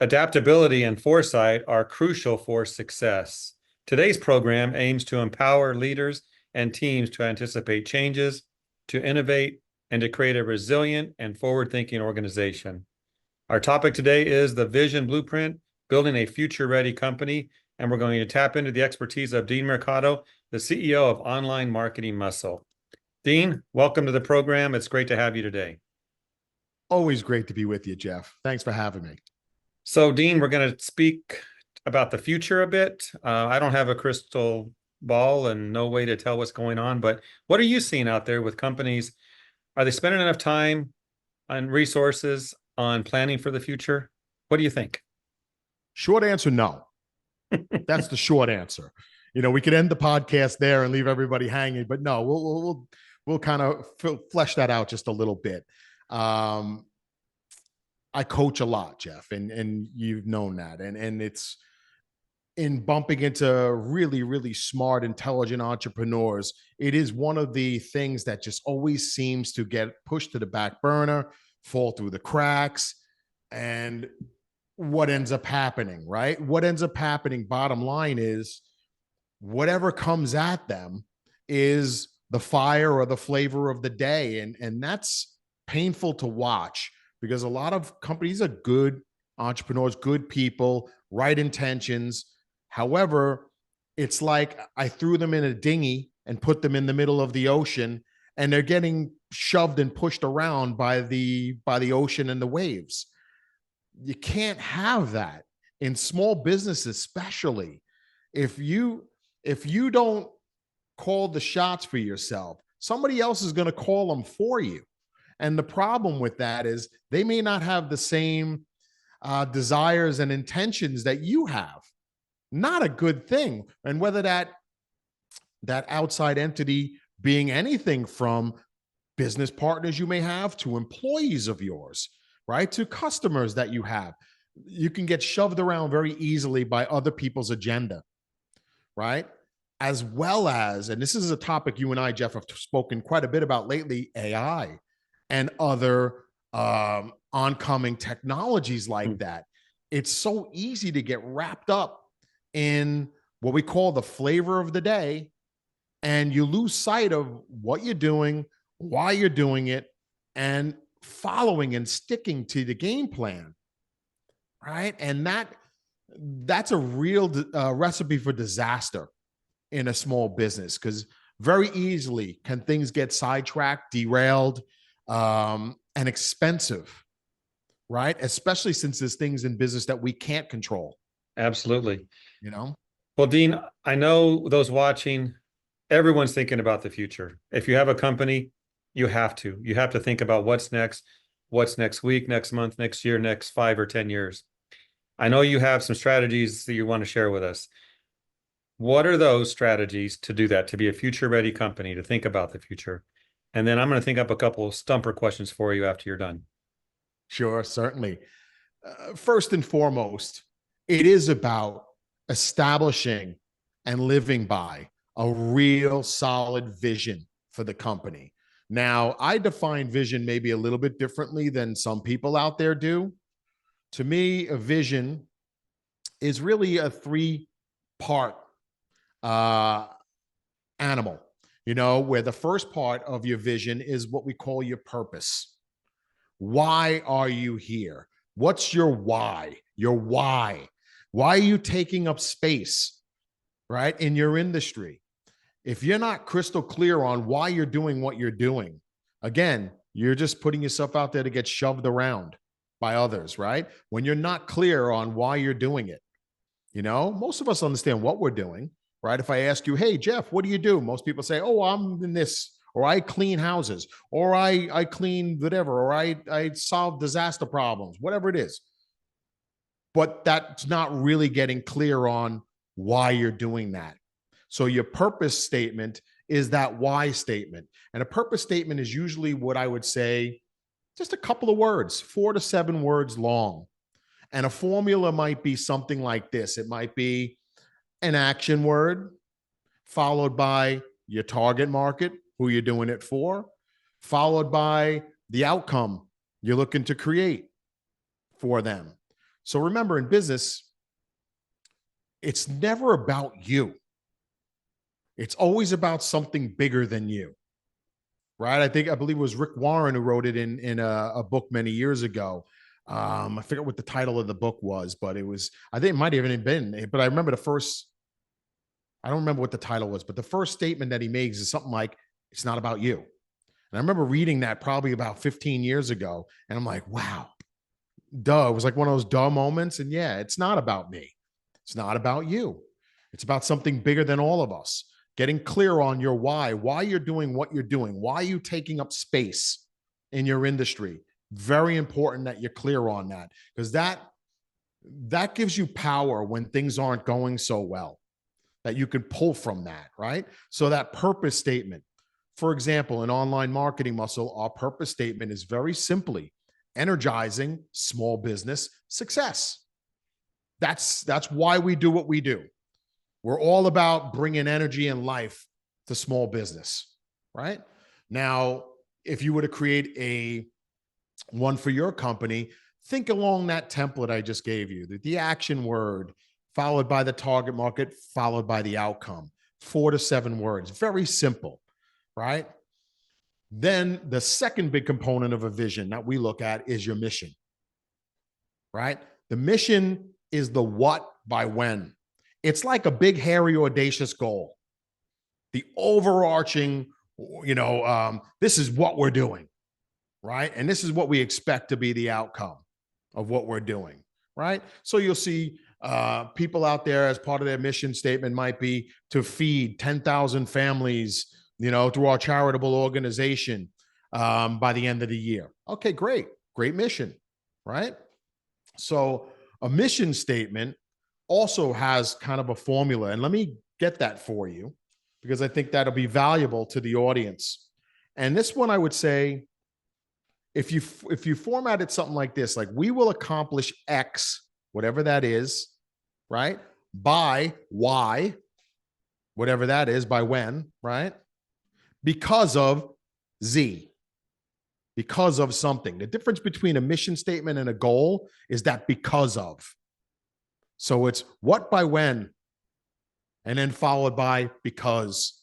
Adaptability and foresight are crucial for success. Today's program aims to empower leaders and teams to anticipate changes, to innovate, and to create a resilient and forward-thinking organization. Our topic today is the Vision Blueprint, building a future-ready company, and we're going to tap into the expertise of Dean Mercado, the CEO of Online Marketing Muscle. Dean, welcome to the program. It's great to have you today. Always great to be with you, Jeff. Thanks for having me. So, Dean, we're going to speak about the future a bit. I don't have a crystal ball and no way to tell what's going on, but what are you seeing out there with companies? Are they spending enough time and resources on planning for the future? What do you think? Short answer, no. That's the short answer. We could end the podcast there and leave everybody hanging, but no, we'll kind of flesh that out just a little bit. I coach a lot, Jeff, and you've known that. And it's in bumping into really, really smart, intelligent entrepreneurs. It is one of the things that just always seems to get pushed to the back burner, fall through the cracks. And what ends up happening, right? What ends up happening, bottom line is whatever comes at them is the fire or the flavor of the day. And that's painful to watch, because a lot of companies are good entrepreneurs, good people, right intentions. However, it's like I threw them in a dinghy and put them in the middle of the ocean, and they're getting shoved and pushed around by the ocean and the waves. You can't have that in small business, especially if you don't call the shots for yourself, somebody else is going to call them for you. And the problem with that is they may not have the same desires and intentions that you have. Not a good thing. And whether that outside entity being anything from business partners you may have to employees of yours, right, to customers that you have, you can get shoved around very easily by other people's agenda, right? As well as, and this is a topic you and I, Jeff, have spoken quite a bit about lately, AI and other oncoming technologies like that. It's so easy to get wrapped up in what we call the flavor of the day, and you lose sight of what you're doing, why you're doing it, and following and sticking to the game plan, right? And that's a real recipe for disaster in a small business, because very easily can things get sidetracked, derailed, and expensive, right? Especially since there's things in business that we can't control. Absolutely. Well, Dean, I know those watching, everyone's thinking about the future. If you have a company, you have to think about what's next week, next month, next year, next 5 or 10 years. I know you have some strategies that you want to share with us. What are those strategies to do that, to be a future-ready company, to think about the future? And then I'm going to think up a couple of stumper questions for you after you're done. Sure, certainly. First and foremost, it is about establishing and living by a real solid vision for the company. Now, I define vision maybe a little bit differently than some people out there do. To me, a vision is really a three-part animal, where the first part of your vision is what we call your purpose. Why are you here? What's your why? Your why. Why are you taking up space, right, in your industry? If you're not crystal clear on why you're doing what you're doing, again, you're just putting yourself out there to get shoved around by others, right? When you're not clear on why you're doing it, most of us understand what we're doing, right? If I ask you, hey, Jeff, what do you do? Most people say, oh, I'm in this, or I clean houses, or I clean whatever, or I solve disaster problems, whatever it is. But that's not really getting clear on why you're doing that. So your purpose statement is that why statement. And a purpose statement is usually what I would say, just a couple of words, 4 to 7 words long. And a formula might be something like this. It might be an action word, followed by your target market, who you're doing it for, followed by the outcome you're looking to create for them. So remember, in business, it's never about you. It's always about something bigger than you, right? I believe it was Rick Warren who wrote it in a book many years ago. I forget what the title of the book was, but it was, I think it might have even been, but I remember I don't remember what the title was, but the first statement that he makes is something like, it's not about you. And I remember reading that probably about 15 years ago. And I'm like, wow, duh. It was like one of those duh moments. And yeah, it's not about me. It's not about you. It's about something bigger than all of us. Getting clear on your why you're doing what you're doing, why you taking up space in your industry. Very important that you're clear on that, because that gives you power when things aren't going so well, that you can pull from that, right? So that purpose statement, for example, in Online Marketing Muscle, our purpose statement is very simply energizing small business success. That's why we do what we do. We're all about bringing energy and life to small business, right? Now, if you were to create a one for your company, think along that template I just gave you, the action word, followed by the target market, followed by the outcome, 4 to 7 words, very simple, right? Then the second big component of a vision that we look at is your mission, right? The mission is the what by when. It's like a big, hairy, audacious goal. The overarching, this is what we're doing, right? And this is what we expect to be the outcome of what we're doing, right? So you'll see people out there, as part of their mission statement might be to feed 10,000 families, through our charitable organization by the end of the year. Okay, great mission, right? So a mission statement also has kind of a formula, and let me get that for you, because I think that'll be valuable to the audience. And this one, I would say, if you formatted something like this, like we will accomplish X, whatever that is, right? By Y, whatever that is, by when, right? Because of Z, because of something. The difference between a mission statement and a goal is that because of. So it's what by when, and then followed by because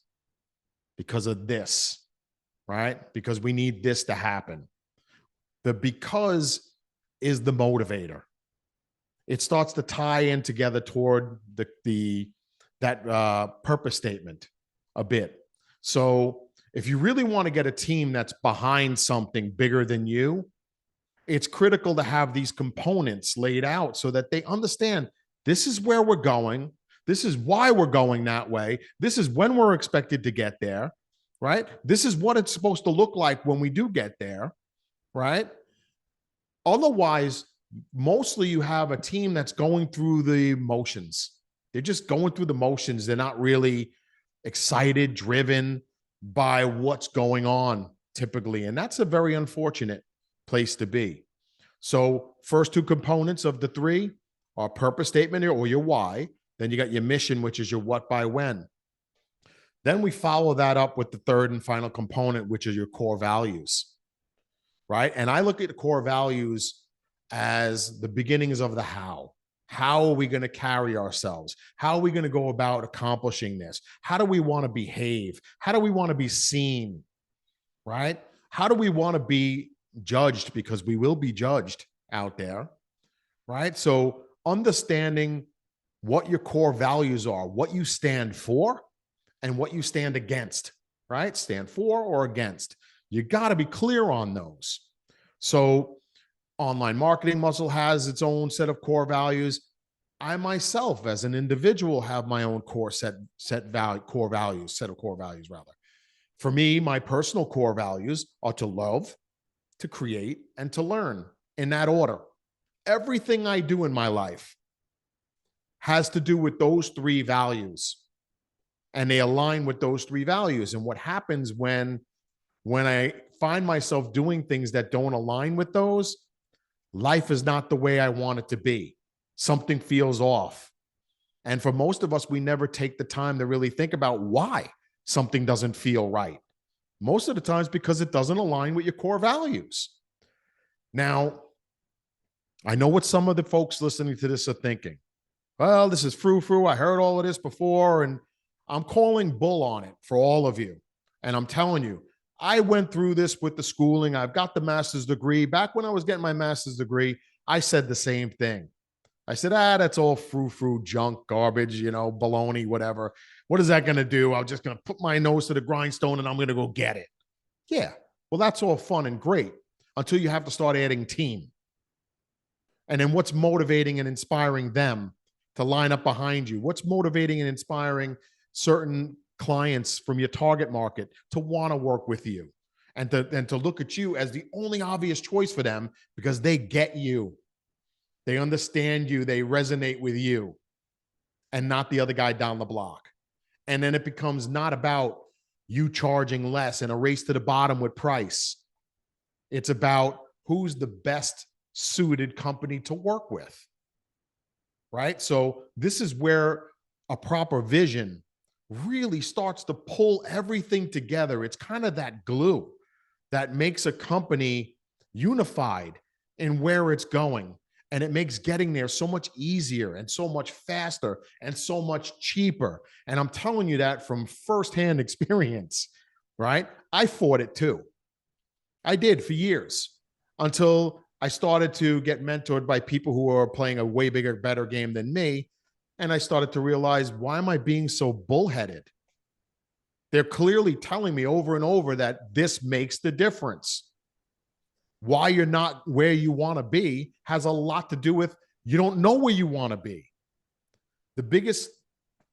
of this, right? Because we need this to happen. The because is the motivator. It starts to tie in together toward that purpose statement a bit. So if you really want to get a team that's behind something bigger than you, it's critical to have these components laid out so that they understand this is where we're going. This is why we're going that way. This is when we're expected to get there, right? This is what it's supposed to look like when we do get there, right? Otherwise, mostly you have a team that's going through the motions. They're just going through the motions. They're not really excited, driven by what's going on typically. And that's a very unfortunate place to be. So first two components of the three are purpose statement or your why. Then you got your mission, which is your what by when. Then we follow that up with the third and final component, which is your core values, right? And I look at the core values as the beginnings of the how. How are we going to carry ourselves? How are we going to go about accomplishing this? How do we want to behave? How do we want to be seen, right? How do we want to be judged? Because we will be judged out there, right? So understanding what your core values are, what you stand for, and what you stand against, right? Stand for or against. You got to be clear on those. So Online Marketing Muscle has its own set of core values. I myself, as an individual, have my own set of core values rather. For me, my personal core values are to love, to create, and to learn, in that order. Everything I do in my life has to do with those three values, and they align with those three values. And what happens when I find myself doing things that don't align with those, life is not the way I want it to be. Something feels off. And for most of us, we never take the time to really think about why something doesn't feel right. Most of the times because it doesn't align with your core values. Now, I know what some of the folks listening to this are thinking. Well, this is frou-frou. I heard all of this before, and I'm calling bull on it for all of you. And I'm telling you, I went through this with the schooling. I've got the master's degree. Back when I was getting my master's degree, I said the same thing. I said, that's all frou-frou, junk, garbage, baloney, whatever. What is that going to do? I'm just going to put my nose to the grindstone and I'm going to go get it. Yeah, well, that's all fun and great until you have to start adding team. And then what's motivating and inspiring them to line up behind you? What's motivating and inspiring certain clients from your target market to want to work with you and to look at you as the only obvious choice for them because they get you. They understand you. They resonate with you and not the other guy down the block. And then it becomes not about you charging less and a race to the bottom with price. It's about who's the best suited company to work with, right? So this is where a proper vision really starts to pull everything together. It's kind of that glue that makes a company unified in where it's going. And it makes getting there so much easier and so much faster and so much cheaper. And I'm telling you that from firsthand experience, right? I fought it too. I did for years until I started to get mentored by people who are playing a way bigger, better game than me. And I started to realize, why am I being so bullheaded? They're clearly telling me over and over that this makes the difference. Why you're not where you want to be has a lot to do with you don't know where you want to be. The biggest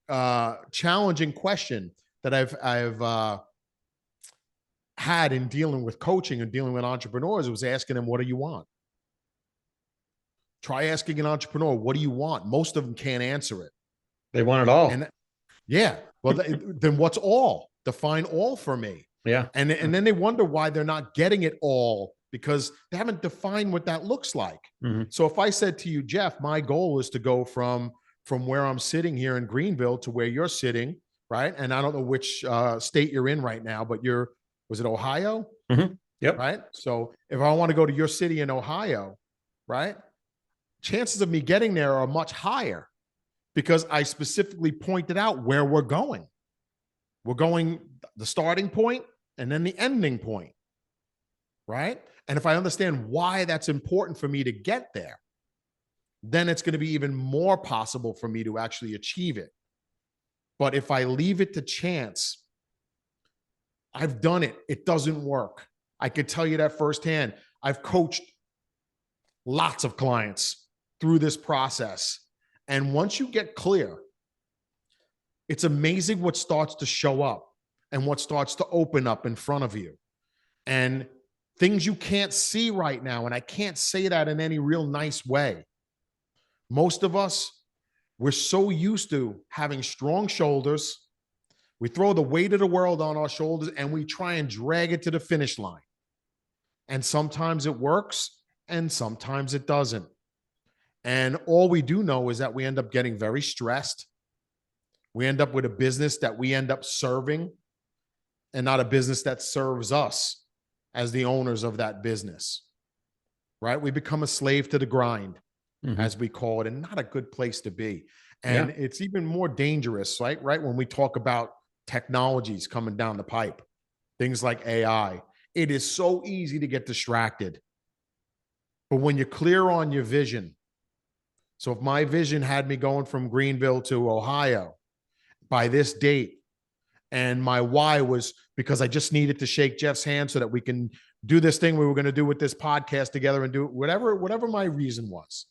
challenging question that I've had in dealing with coaching and dealing with entrepreneurs was asking them, what do you want? Try asking an entrepreneur, what do you want? Most of them can't answer it. They want it all. And yeah, well, then what's all? Define all for me. Yeah. And then they wonder why they're not getting it all because they haven't defined what that looks like. Mm-hmm. So if I said to you, Jeff, my goal is to go from where I'm sitting here in Greenville to where you're sitting, right? And I don't know which state you're in right now, but was it Ohio? Mm-hmm. Yep. Right. So if I want to go to your city in Ohio, right? Chances of me getting there are much higher because I specifically pointed out where we're going. We're going the starting point and then the ending point, right? And if I understand why that's important for me to get there, then it's going to be even more possible for me to actually achieve it. But if I leave it to chance, I've done it. It doesn't work. I could tell you that firsthand. I've coached lots of clients through this process. And once you get clear, it's amazing what starts to show up and what starts to open up in front of you. And things you can't see right now. And I can't say that in any real nice way. Most of us, we're so used to having strong shoulders. We throw the weight of the world on our shoulders and we try and drag it to the finish line. And sometimes it works and sometimes it doesn't. And all we do know is that we end up getting very stressed. We end up with a business that we end up serving and not a business that serves us as the owners of that business, right? We become a slave to the grind, as we call it, and not a good place to be. And it's even more dangerous, right? When we talk about technologies coming down the pipe, things like AI, it is so easy to get distracted. But when you're clear on your vision, so if my vision had me going from Greenville to Ohio by this date, and my why was because I just needed to shake Jeff's hand so that we can do this thing we were going to do with this podcast together and do whatever my reason was,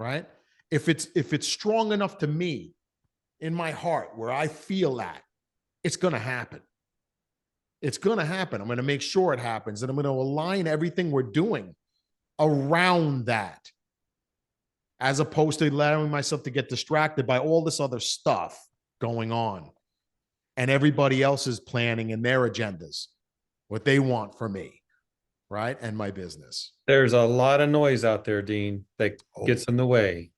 right? If it's strong enough to me in my heart where I feel that, it's going to happen. It's going to happen. I'm going to make sure it happens. And I'm going to align everything we're doing around that, as opposed to allowing myself to get distracted by all this other stuff going on and everybody else's planning and their agendas, what they want for me, right? And my business. There's a lot of noise out there, Dean, that gets in the way.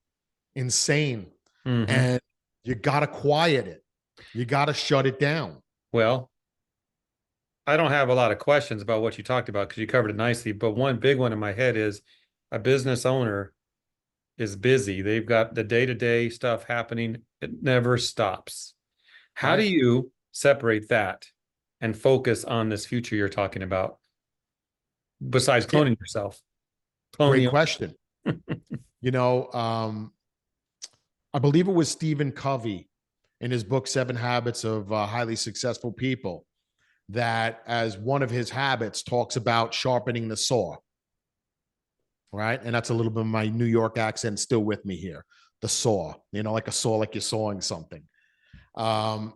Insane. And you got to quiet it. You got to shut it down. Well, I don't have a lot of questions about what you talked about because you covered it nicely. But one big one in my head is a business owner is busy. They've got the day-to-day stuff happening. It never stops. How do Right. you separate that and focus on this future you're talking about besides Yeah. cloning yourself? Clone Great the question. You know, I believe it was Stephen Covey in his book, Seven Habits of Highly Successful People, that as one of his habits talks about sharpening the saw. Right. And that's a little bit of my New York accent still with me here. The saw, you know, like a saw, like you're sawing something. Um,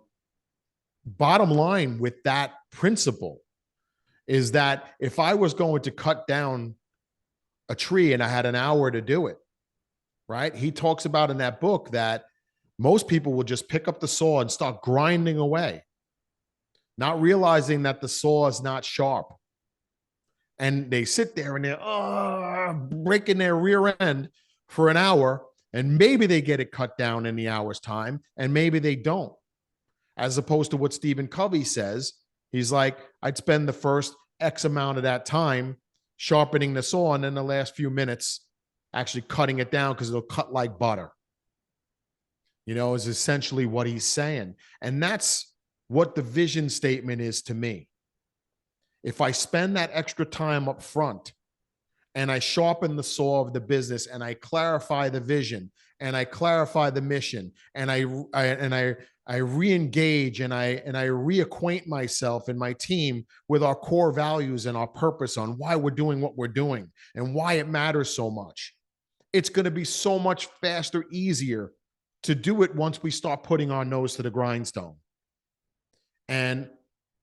Bottom line with that principle is that if I was going to cut down a tree and I had an hour to do it, right? He talks about in that book that most people will just pick up the saw and start grinding away, not realizing that the saw is not sharp. And they sit there and they're breaking their rear end for an hour. And maybe they get it cut down in the hour's time, and maybe they don't. As opposed to what Stephen Covey says, he's like, I'd spend the first X amount of that time sharpening the saw, and then the last few minutes actually cutting it down because it'll cut like butter. You know, is essentially what he's saying. And that's what the vision statement is to me. If I spend that extra time up front and I sharpen the saw of the business and I clarify the vision and I clarify the mission and I re-engage and I reacquaint myself and my team with our core values and our purpose on why we're doing what we're doing and why it matters so much. It's going to be so much faster, easier to do it once we start putting our nose to the grindstone. And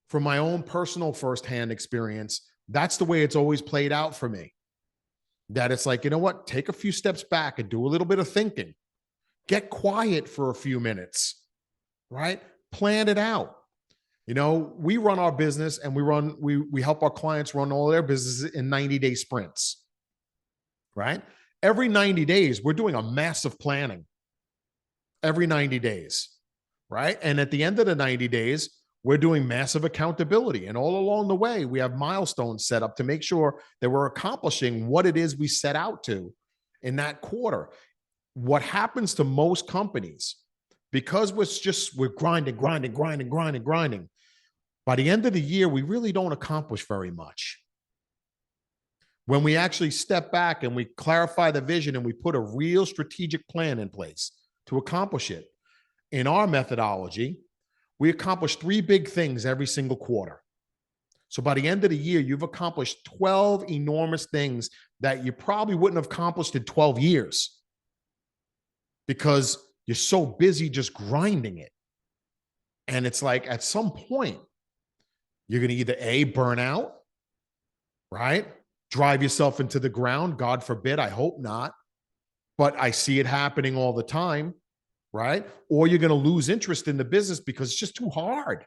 from my own personal firsthand experience, that's the way it's always played out for me. That it's like, you know what? Take a few steps back and do a little bit of thinking. Get quiet for a few minutes, right? Plan it out. You know, we run our business and we help our clients run all their businesses in 90-day sprints, right? Every 90 days, we're doing a massive planning every 90 days, right? And at the end of the 90 days, we're doing massive accountability. And all along the way, we have milestones set up to make sure that we're accomplishing what it is we set out to in that quarter. What happens to most companies, because we're grinding. By the end of the year, we really don't accomplish very much. When we actually step back and we clarify the vision and we put a real strategic plan in place to accomplish it, in our methodology, we accomplish 3 big things every single quarter. So by the end of the year, you've accomplished 12 enormous things that you probably wouldn't have accomplished in 12 years because you're so busy just grinding it. And it's like at some point, you're going to either A, burn out, right? Drive yourself into the ground. God forbid, I hope not. But I see it happening all the time, right? Or you're going to lose interest in the business because it's just too hard.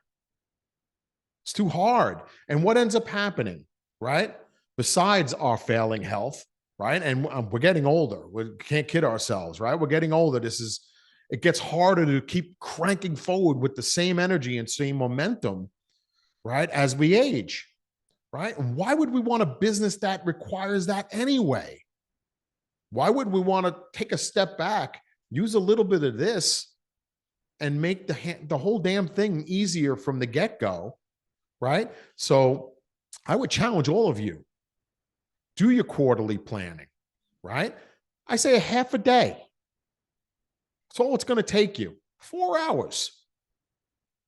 It's too hard. And what ends up happening, right? Besides our failing health, right? And we're getting older. We can't kid ourselves, right? We're getting older. It gets harder to keep cranking forward with the same energy and same momentum, right? As we age, right? And why would we want a business that requires that anyway? Why would we want to take a step back, use a little bit of this, and make the whole damn thing easier from the get-go, right? So I would challenge all of you, do your quarterly planning, right? I say a half a day. That's all it's going to take you. 4 hours.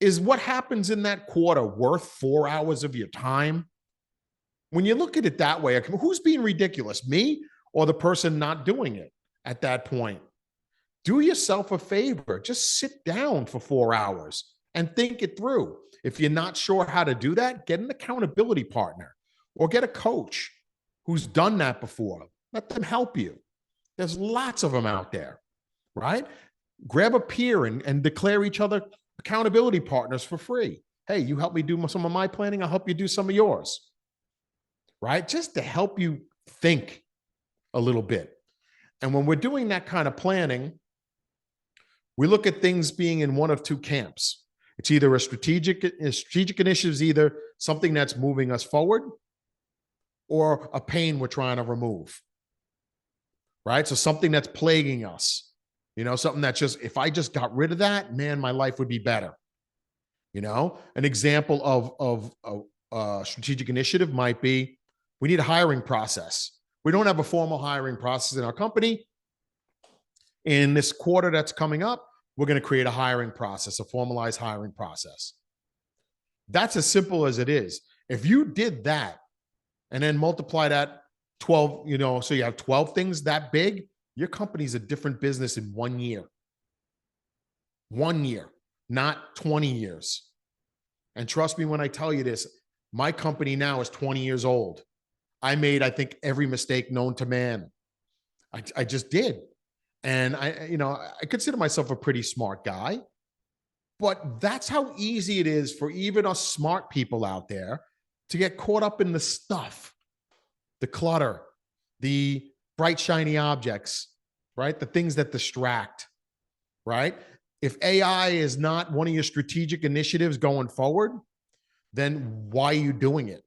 Is what happens in that quarter worth 4 hours of your time? When you look at it that way, who's being ridiculous, me or the person not doing it at that point? Do yourself a favor. Just sit down for 4 hours and think it through. If you're not sure how to do that, get an accountability partner or get a coach who's done that before. Let them help you. There's lots of them out there, right? Grab a peer and declare each other accountability partners for free. Hey, you help me do some of my planning, I'll help you do some of yours, right? Just to help you think a little bit. And when we're doing that kind of planning, we look at things being in one of 2 camps. It's either a strategic initiative is either something that's moving us forward or a pain we're trying to remove, right? So something that's plaguing us, something that's just, if I just got rid of that, man, my life would be better. An example of a strategic initiative might be, we need a hiring process. We don't have a formal hiring process in our company. In this quarter that's coming up, we're going to create a hiring process, a formalized hiring process. That's as simple as it is. If you did that and then multiply that 12, so you have 12 things that big, your company's a different business in 1 year. 1 year, not 20 years. And trust me when I tell you this, my company now is 20 years old. I made, I think, every mistake known to man. I just did. And I consider myself a pretty smart guy, but that's how easy it is for even us smart people out there to get caught up in the stuff, the clutter, the bright, shiny objects, right? The things that distract, right? If AI is not one of your strategic initiatives going forward, then why are you doing it?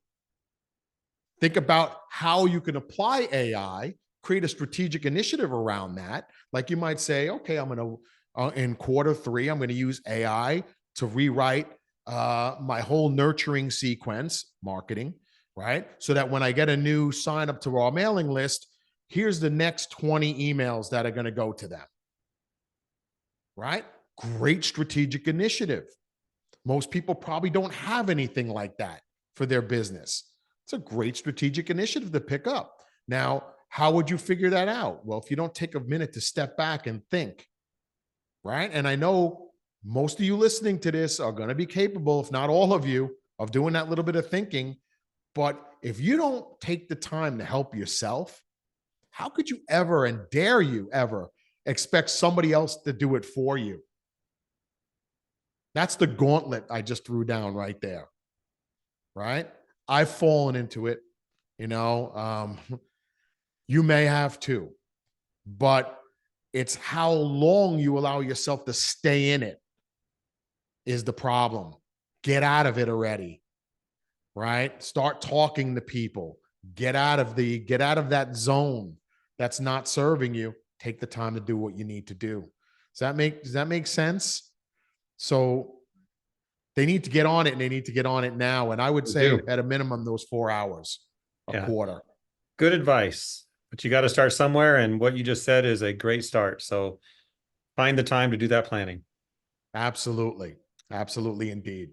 Think about how you can apply AI, create a strategic initiative around that. Like you might say, okay, I'm going to, in Q3, I'm going to use AI to rewrite my whole nurturing sequence, marketing, right? So that when I get a new sign up to our mailing list, here's the next 20 emails that are going to go to them, right? Great strategic initiative. Most people probably don't have anything like that for their business. It's a great strategic initiative to pick up. Now, how would you figure that out? Well, if you don't take a minute to step back and think, right? And I know most of you listening to this are going to be capable, if not all of you, of doing that little bit of thinking. But if you don't take the time to help yourself, how could you ever, and dare you ever, expect somebody else to do it for you? That's the gauntlet I just threw down right there, right? I've fallen into it, you may have too, but it's how long you allow yourself to stay in it is the problem. Get out of it already, right? Start talking to people. Get out of that zone that's not serving you. Take the time to do what you need to do. Does that make sense? So they need to get on it, and they need to get on it now. And I would say at a minimum, those 4 hours a quarter. Good advice, but you got to start somewhere. And what you just said is a great start. So find the time to do that planning. Absolutely. Absolutely indeed.